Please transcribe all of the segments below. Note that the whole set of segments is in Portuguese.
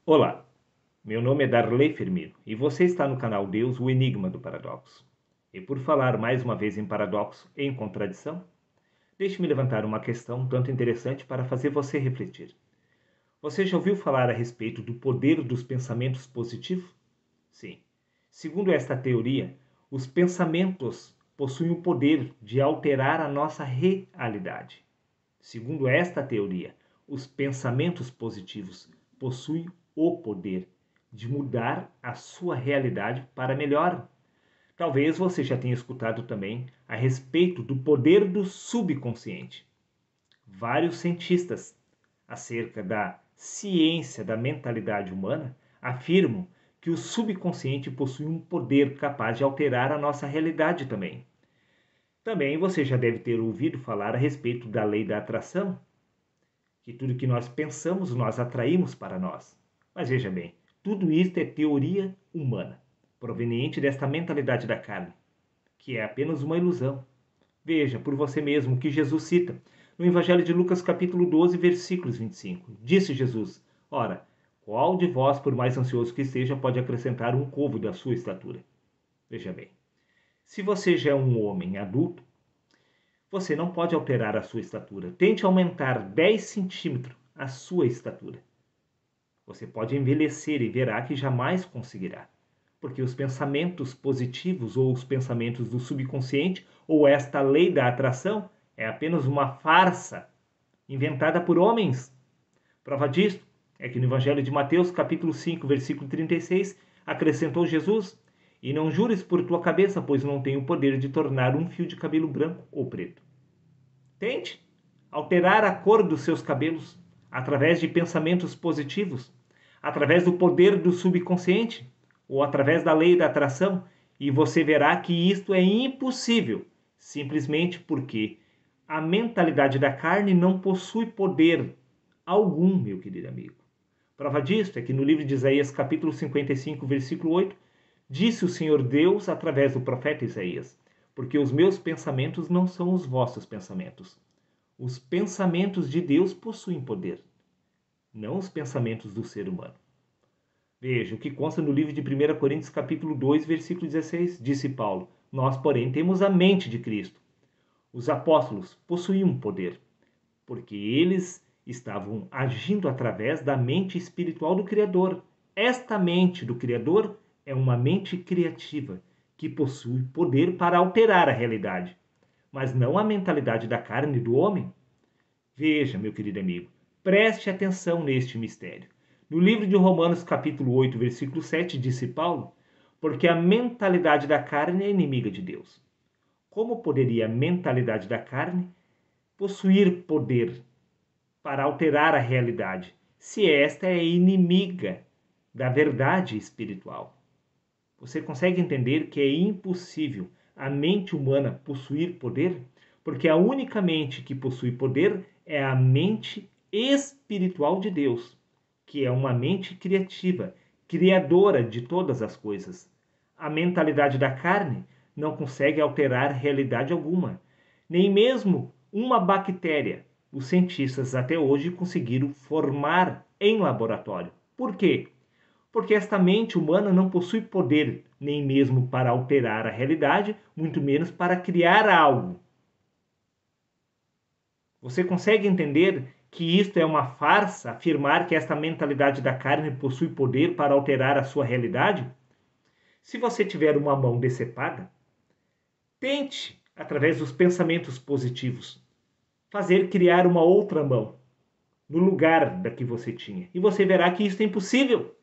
Olá, meu nome é Darley Firmino e você está no canal Deus, o Enigma do Paradoxo. E por falar mais uma vez em paradoxo e em contradição, deixe-me levantar uma questão tanto interessante para fazer você refletir. Você já ouviu falar a respeito do poder dos pensamentos positivos? Sim. Segundo esta teoria, os pensamentos possuem o poder de alterar a nossa realidade. Segundo esta teoria, os pensamentos positivos possuem o poder de mudar a sua realidade para melhor. Talvez você já tenha escutado também a respeito do poder do subconsciente. Vários cientistas acerca da ciência da mentalidade humana afirmam que o subconsciente possui um poder capaz de alterar a nossa realidade também. Também você já deve ter ouvido falar a respeito da lei da atração, que tudo que nós pensamos nós atraímos para nós. Mas veja bem, tudo isto é teoria humana, proveniente desta mentalidade da carne, que é apenas uma ilusão. Veja por você mesmo o que Jesus cita no Evangelho de Lucas, capítulo 12, versículos 25. Disse Jesus: Ora, qual de vós, por mais ansioso que esteja, pode acrescentar um côvado da sua estatura? Veja bem, se você já é um homem adulto, você não pode alterar a sua estatura. Tente aumentar 10 centímetros a sua estatura. Você pode envelhecer e verá que jamais conseguirá. Porque os pensamentos positivos ou os pensamentos do subconsciente ou esta lei da atração é apenas uma farsa inventada por homens. Prova disto é que no Evangelho de Mateus, capítulo 5, versículo 36, acrescentou Jesus: E não jures por tua cabeça, pois não tem o poder de tornar um fio de cabelo branco ou preto. Tente alterar a cor dos seus cabelos através de pensamentos positivos, através do poder do subconsciente ou através da lei da atração, e você verá que isto é impossível, simplesmente porque a mentalidade da carne não possui poder algum, meu querido amigo. Prova disto é que no livro de Isaías, capítulo 55, versículo 8, disse o Senhor Deus através do profeta Isaías: Porque os meus pensamentos não são os vossos pensamentos. Os pensamentos de Deus possuem poder, não os pensamentos do ser humano. Veja o que consta no livro de 1 Coríntios, capítulo 2, versículo 16, disse Paulo: Nós, porém, temos a mente de Cristo. Os apóstolos possuíam poder, porque eles estavam agindo através da mente espiritual do Criador. Esta mente do Criador é uma mente criativa, que possui poder para alterar a realidade, mas não a mentalidade da carne e do homem. Veja, meu querido amigo, preste atenção neste mistério. No livro de Romanos, capítulo 8, versículo 7, disse Paulo: Porque a mentalidade da carne é inimiga de Deus. Como poderia a mentalidade da carne possuir poder para alterar a realidade, se esta é inimiga da verdade espiritual? Você consegue entender que é impossível a mente humana possuir poder? Porque a única mente que possui poder é a mente espiritual de Deus, que é uma mente criativa, criadora de todas as coisas. A mentalidade da carne não consegue alterar realidade alguma, nem mesmo uma bactéria. Os cientistas até hoje conseguiram formar em laboratório. Por quê? Porque esta mente humana não possui poder nem mesmo para alterar a realidade, muito menos para criar algo. Você consegue entender que isto é uma farsa, afirmar que esta mentalidade da carne possui poder para alterar a sua realidade? Se você tiver uma mão decepada, tente, através dos pensamentos positivos, fazer criar uma outra mão no lugar da que você tinha. E você verá que isso é impossível.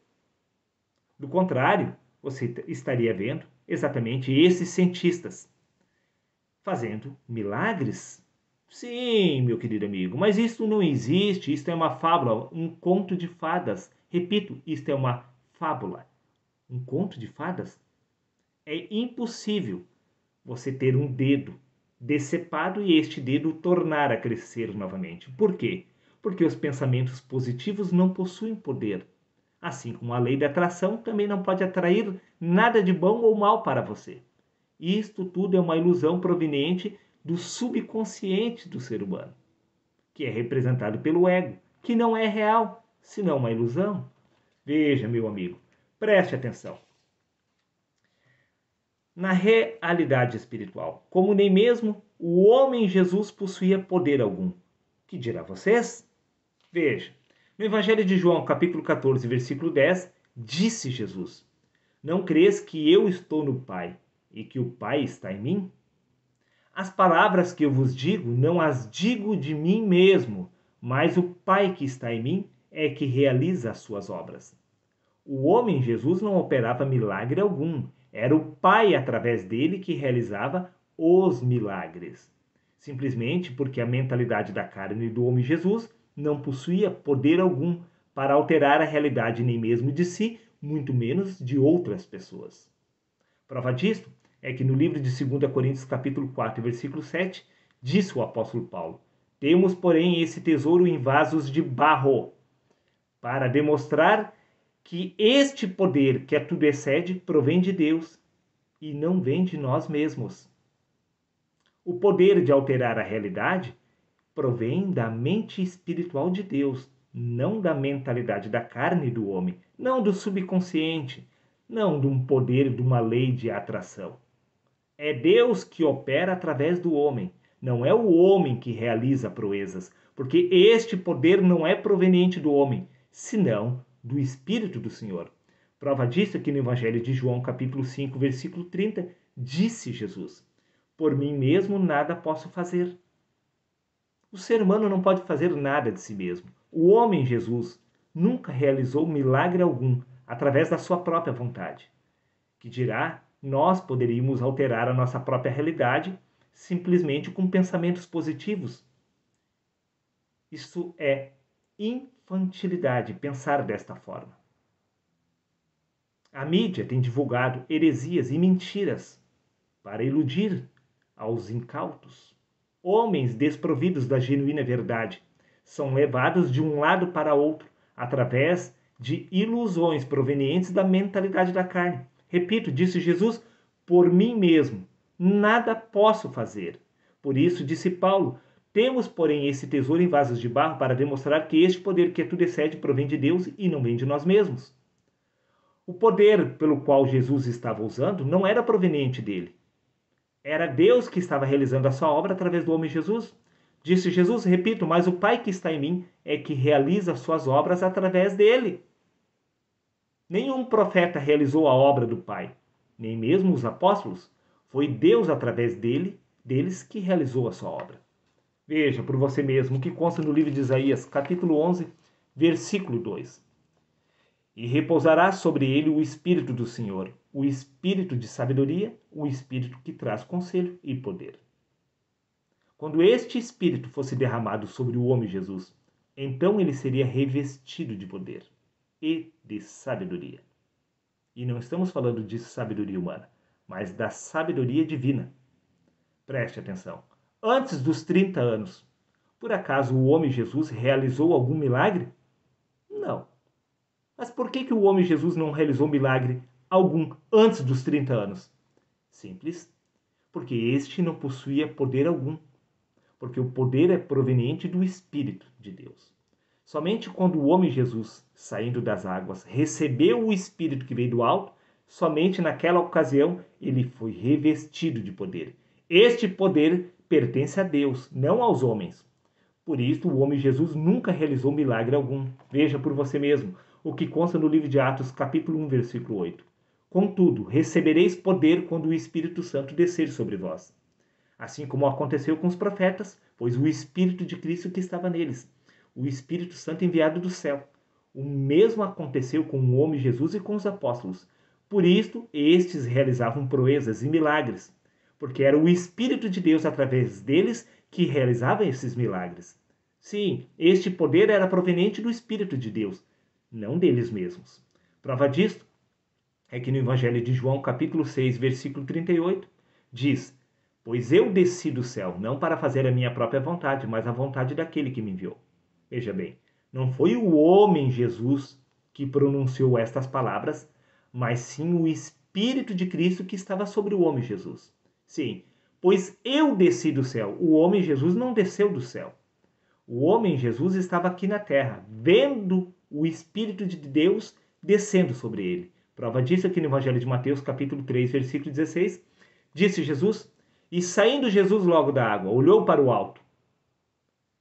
Do contrário, você estaria vendo exatamente esses cientistas fazendo milagres. Sim, meu querido amigo, mas isso não existe, isso é uma fábula, um conto de fadas. Repito, isto é uma fábula. Um conto de fadas? É impossível você ter um dedo decepado e este dedo tornar a crescer novamente. Por quê? Porque os pensamentos positivos não possuem poder. Assim como a lei da atração também não pode atrair nada de bom ou mal para você. Isto tudo é uma ilusão proveniente do subconsciente do ser humano, que é representado pelo ego, que não é real, senão uma ilusão. Veja, meu amigo, preste atenção. Na realidade espiritual, como nem mesmo o homem Jesus possuía poder algum. Que dirá vocês? Veja, no Evangelho de João, capítulo 14, versículo 10, disse Jesus: Não crês que eu estou no Pai e que o Pai está em mim? As palavras que eu vos digo, não as digo de mim mesmo, mas o Pai que está em mim é que realiza as suas obras. O homem Jesus não operava milagre algum, era o Pai através dele que realizava os milagres. Simplesmente porque a mentalidade da carne do homem Jesus não possuía poder algum para alterar a realidade nem mesmo de si, muito menos de outras pessoas. Prova disto é que no livro de 2 Coríntios capítulo 4, versículo 7, disse o apóstolo Paulo: Temos, porém, esse tesouro em vasos de barro, para demonstrar que este poder que a tudo excede provém de Deus e não vem de nós mesmos. O poder de alterar a realidade provém da mente espiritual de Deus, não da mentalidade da carne do homem, não do subconsciente, não de um poder de uma lei de atração. É Deus que opera através do homem, não é o homem que realiza proezas, porque este poder não é proveniente do homem, senão do Espírito do Senhor. Prova disso que no Evangelho de João, capítulo 5, versículo 30, disse Jesus: Por mim mesmo nada posso fazer. O ser humano não pode fazer nada de si mesmo. O homem Jesus nunca realizou milagre algum através da sua própria vontade. Que dirá, nós poderíamos alterar a nossa própria realidade simplesmente com pensamentos positivos. Isso é infantilidade, pensar desta forma. A mídia tem divulgado heresias e mentiras para iludir aos incautos. Homens desprovidos da genuína verdade são levados de um lado para outro através de ilusões provenientes da mentalidade da carne. Repito, disse Jesus, por mim mesmo, nada posso fazer. Por isso, disse Paulo, temos, porém, esse tesouro em vasos de barro para demonstrar que este poder que tudo excede provém de Deus e não vem de nós mesmos. O poder pelo qual Jesus estava usando não era proveniente dele. Era Deus que estava realizando a sua obra através do homem Jesus. Disse Jesus, repito, mas o Pai que está em mim é que realiza as suas obras através dele. Nenhum profeta realizou a obra do Pai, nem mesmo os apóstolos. Foi Deus através deles que realizou a sua obra. Veja por você mesmo o que consta no livro de Isaías, capítulo 11, versículo 2. E repousará sobre ele o Espírito do Senhor, o Espírito de sabedoria, o Espírito que traz conselho e poder. Quando este Espírito fosse derramado sobre o homem Jesus, então ele seria revestido de poder e de sabedoria. E não estamos falando de sabedoria humana, mas da sabedoria divina. Preste atenção. Antes dos 30 anos, por acaso o homem Jesus realizou algum milagre? Não. Mas por que o homem Jesus não realizou milagre algum antes dos 30 anos? Simples. Porque este não possuía poder algum. Porque o poder é proveniente do Espírito de Deus. Somente quando o homem Jesus, saindo das águas, recebeu o Espírito que veio do alto, somente naquela ocasião ele foi revestido de poder. Este poder pertence a Deus, não aos homens. Por isso, o homem Jesus nunca realizou milagre algum. Veja por você mesmo o que consta no livro de Atos, capítulo 1, versículo 8. Contudo, recebereis poder quando o Espírito Santo descer sobre vós. Assim como aconteceu com os profetas, pois o Espírito de Cristo que estava neles, o Espírito Santo enviado do céu. O mesmo aconteceu com o homem Jesus e com os apóstolos. Por isto, estes realizavam proezas e milagres, porque era o Espírito de Deus através deles que realizava esses milagres. Sim, este poder era proveniente do Espírito de Deus, não deles mesmos. Prova disto é que no Evangelho de João, capítulo 6, versículo 38, diz: Pois eu desci do céu, não para fazer a minha própria vontade, mas a vontade daquele que me enviou. Veja bem, não foi o homem Jesus que pronunciou estas palavras, mas sim o Espírito de Cristo que estava sobre o homem Jesus. Sim, pois eu desci do céu. O homem Jesus não desceu do céu. O homem Jesus estava aqui na terra, vendo o Espírito de Deus descendo sobre ele. Prova disso aqui no Evangelho de Mateus, capítulo 3, versículo 16. Disse Jesus, e saindo Jesus logo da água, olhou para o alto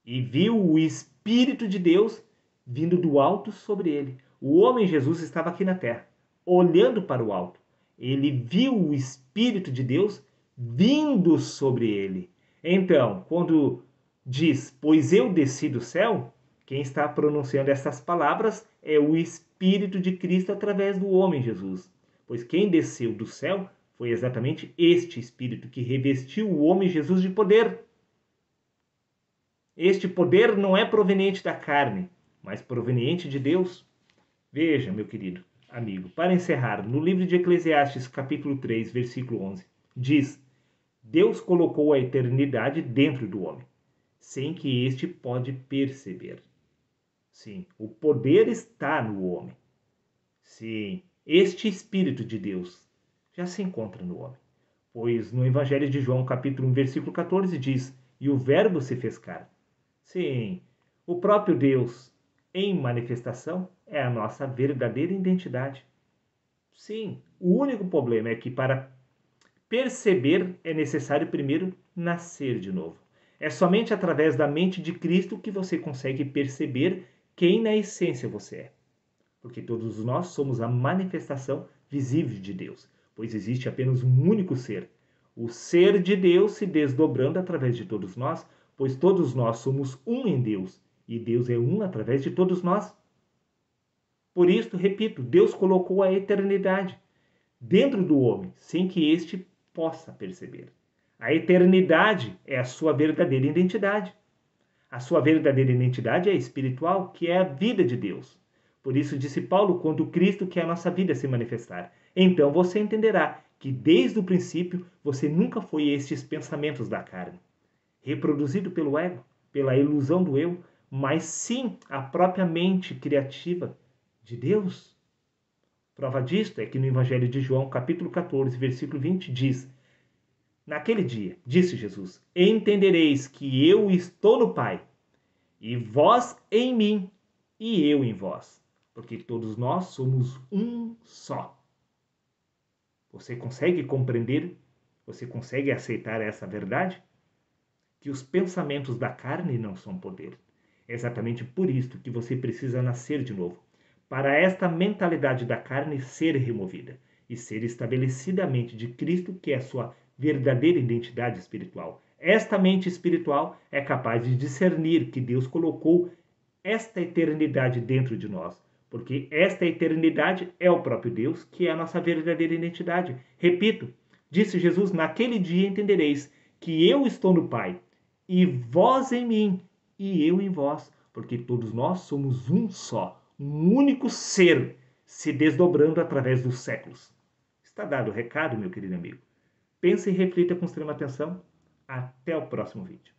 e viu o Espírito de Deus vindo do alto sobre ele. O homem Jesus estava aqui na terra, olhando para o alto. Ele viu o Espírito de Deus vindo sobre ele. Então, quando diz, pois eu desci do céu, quem está pronunciando essas palavras é o Espírito de Cristo através do homem Jesus. Pois quem desceu do céu foi exatamente este Espírito que revestiu o homem Jesus de poder. Este poder não é proveniente da carne, mas proveniente de Deus. Veja, meu querido amigo, para encerrar, no livro de Eclesiastes, capítulo 3, versículo 11, diz, Deus colocou a eternidade dentro do homem, sem que este pode perceber. Sim, o poder está no homem. Sim, este Espírito de Deus já se encontra no homem. Pois no Evangelho de João, capítulo 1, versículo 14, diz, e o verbo se fez carne. Sim, o próprio Deus em manifestação é a nossa verdadeira identidade. Sim, o único problema é que para perceber é necessário primeiro nascer de novo. É somente através da mente de Cristo que você consegue perceber quem na essência você é. Porque todos nós somos a manifestação visível de Deus, pois existe apenas um único ser. O ser de Deus se desdobrando através de todos nós, pois todos nós somos um em Deus, e Deus é um através de todos nós. Por isso, repito, Deus colocou a eternidade dentro do homem, sem que este possa perceber. A eternidade é a sua verdadeira identidade. A sua verdadeira identidade é espiritual, que é a vida de Deus. Por isso disse Paulo, quando Cristo quer a nossa vida se manifestar. Então você entenderá que desde o princípio você nunca foi estes pensamentos da carne, reproduzido pelo ego, pela ilusão do eu, mas sim a própria mente criativa de Deus. Prova disto é que no Evangelho de João, capítulo 14, versículo 20, diz, naquele dia, disse Jesus, entendereis que eu estou no Pai, e vós em mim, e eu em vós, porque todos nós somos um só. Você consegue compreender? Você consegue aceitar essa verdade? Que os pensamentos da carne não são poder. É exatamente por isso que você precisa nascer de novo, para esta mentalidade da carne ser removida e ser estabelecida a mente de Cristo, que é a sua verdadeira identidade espiritual. Esta mente espiritual é capaz de discernir que Deus colocou esta eternidade dentro de nós, porque esta eternidade é o próprio Deus, que é a nossa verdadeira identidade. Repito, disse Jesus, naquele dia entendereis que eu estou no Pai, e vós em mim, e eu em vós, porque todos nós somos um só, um único ser, se desdobrando através dos séculos. Está dado o recado, meu querido amigo. Pense e reflita com extrema atenção. Até o próximo vídeo.